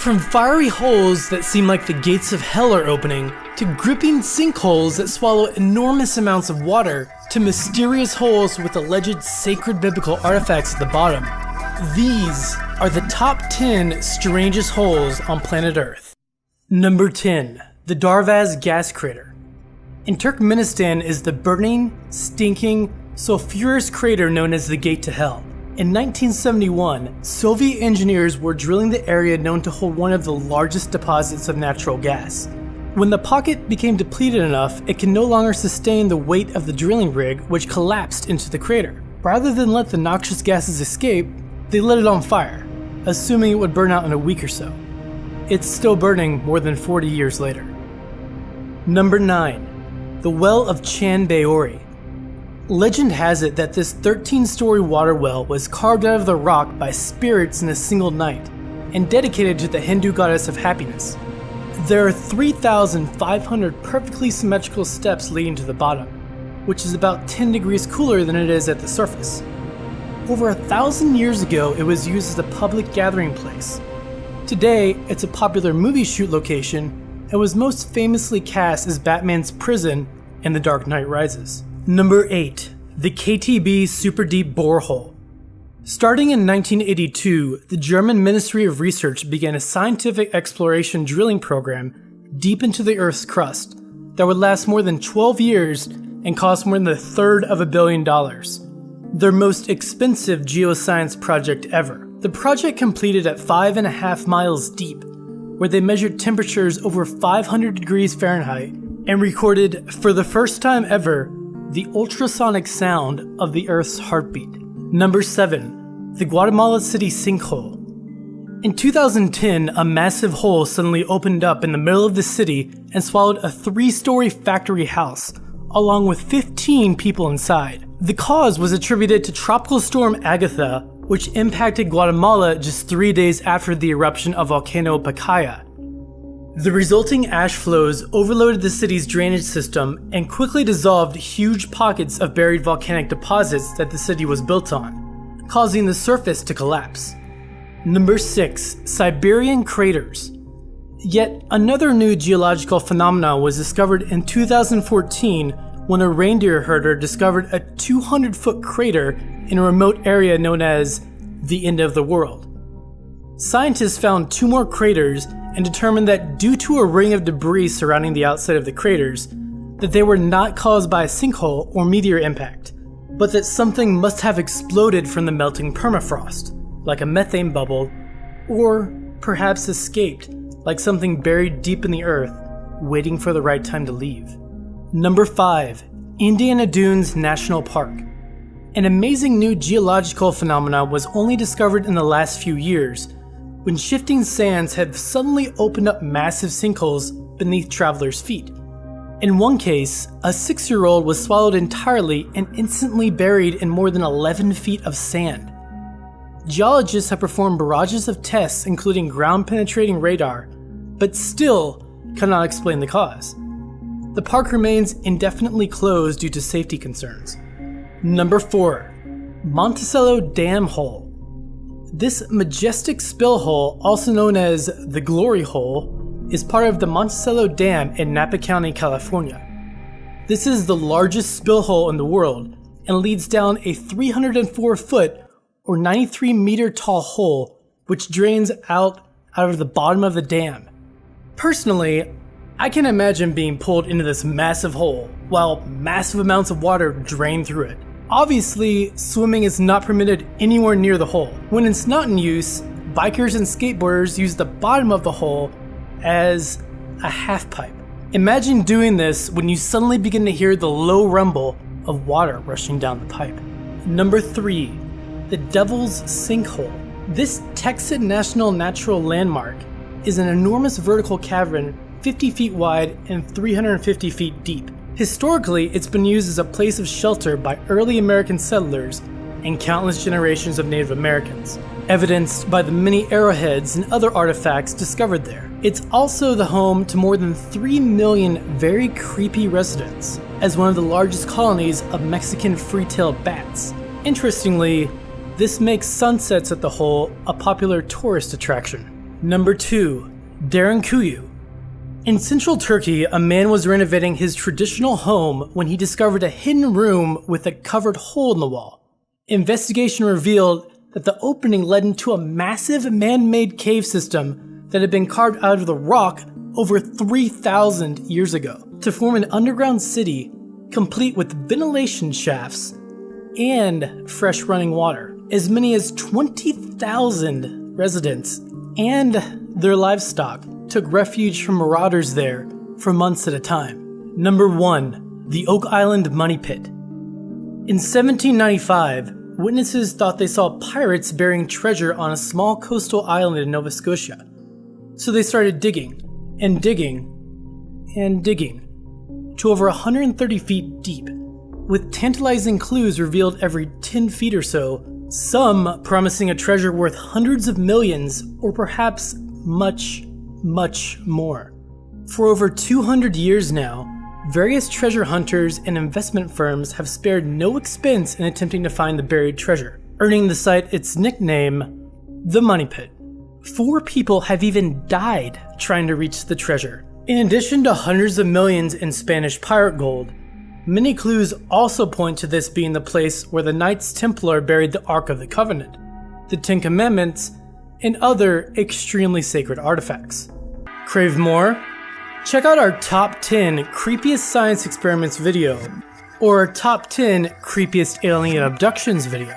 From fiery holes that seem like the gates of hell are opening, to gripping sinkholes that swallow enormous amounts of water, to mysterious holes with alleged sacred biblical artifacts at the bottom. These are the top 10 strangest holes on planet Earth. Number 10. The Darvaz Gas Crater. In Turkmenistan is the burning, stinking, sulfurous crater known as the Gate to Hell. In 1971, Soviet engineers were drilling the area known to hold one of the largest deposits of natural gas. When the pocket became depleted enough, it could no longer sustain the weight of the drilling rig, which collapsed into the crater. Rather than let the noxious gases escape, they lit it on fire, assuming it would burn out in a week or so. It's still burning more than 40 years later. Number 9. The Well of Chan Baori. Legend has it that this 13-story water well was carved out of the rock by spirits in a single night, and dedicated to the Hindu goddess of happiness. There are 3,500 perfectly symmetrical steps leading to the bottom, which is about 10 degrees cooler than it is at the surface. Over 1,000 years ago, it was used as a public gathering place. Today, it's a popular movie shoot location and was most famously cast as Batman's prison in The Dark Knight Rises. Number 8. The KTB Super Deep Borehole. Starting in 1982, the German Ministry of Research began a scientific exploration drilling program deep into the Earth's crust that would last more than 12 years and cost more than $1/3 billion. Their most expensive geoscience project ever. The project completed at 5.5 miles deep, where they measured temperatures over 500 degrees Fahrenheit and recorded, for the first time ever, the ultrasonic sound of the Earth's heartbeat. Number 7. The Guatemala City Sinkhole. In 2010, a massive hole suddenly opened up in the middle of the city and swallowed a 3-story factory house, along with 15 people inside. The cause was attributed to Tropical Storm Agatha, which impacted Guatemala just 3 days after the eruption of Volcano Pacaya. The resulting ash flows overloaded the city's drainage system and quickly dissolved huge pockets of buried volcanic deposits that the city was built on, causing the surface to collapse. Number 6. Siberian Craters. Yet another new geological phenomenon was discovered in 2014 when a reindeer herder discovered a 200-foot crater in a remote area known as the End of the World. Scientists found 2 more craters and determined that due to a ring of debris surrounding the outside of the craters, that they were not caused by a sinkhole or meteor impact, but that something must have exploded from the melting permafrost, like a methane bubble, or perhaps escaped, like something buried deep in the earth, waiting for the right time to leave. Number 5. Indiana Dunes National Park. An amazing new geological phenomenon was only discovered in the last few years, when shifting sands have suddenly opened up massive sinkholes beneath travelers' feet. In one case, a 6-year-old was swallowed entirely and instantly buried in more than 11 feet of sand. Geologists have performed barrages of tests including ground-penetrating radar, but still cannot explain the cause. The park remains indefinitely closed due to safety concerns. Number 4. Monticello Dam Hole. This majestic spill hole, also known as the Glory Hole, is part of the Monticello Dam in Napa County, California. This is the largest spill hole in the world and leads down a 304-foot or 93-meter tall hole which drains out of the bottom of the dam. Personally, I can imagine being pulled into this massive hole while massive amounts of water drain through it. Obviously, swimming is not permitted anywhere near the hole. When it's not in use, bikers and skateboarders use the bottom of the hole as a half pipe. Imagine doing this when you suddenly begin to hear the low rumble of water rushing down the pipe. Number 3. The Devil's Sinkhole. This Texan National Natural Landmark is an enormous vertical cavern 50 feet wide and 350 feet deep. Historically, it's been used as a place of shelter by early American settlers and countless generations of Native Americans, evidenced by the many arrowheads and other artifacts discovered there. It's also the home to more than 3 million very creepy residents, as one of the largest colonies of Mexican free-tailed bats. Interestingly, this makes sunsets at the hole a popular tourist attraction. Number 2. Derinkuyu. In central Turkey, a man was renovating his traditional home when he discovered a hidden room with a covered hole in the wall. Investigation revealed that the opening led into a massive man-made cave system that had been carved out of the rock over 3,000 years ago to form an underground city complete with ventilation shafts and fresh running water. As many as 20,000 residents and their livestock took refuge from marauders there for months at a time. Number 1. The Oak Island Money Pit. In 1795, witnesses thought they saw pirates burying treasure on a small coastal island in Nova Scotia. So they started digging, and digging, and digging, to over 130 feet deep, with tantalizing clues revealed every 10 feet or so, some promising a treasure worth hundreds of millions, or perhaps much, much more. For over 200 years now, various treasure hunters and investment firms have spared no expense in attempting to find the buried treasure, earning the site its nickname, the Money Pit. 4 people have even died trying to reach the treasure. In addition to hundreds of millions in Spanish pirate gold, many clues also point to this being the place where the Knights Templar buried the Ark of the Covenant, the 10 Commandments, and other extremely sacred artifacts. Crave more? Check out our top 10 creepiest science experiments video, or our top 10 creepiest alien abductions video.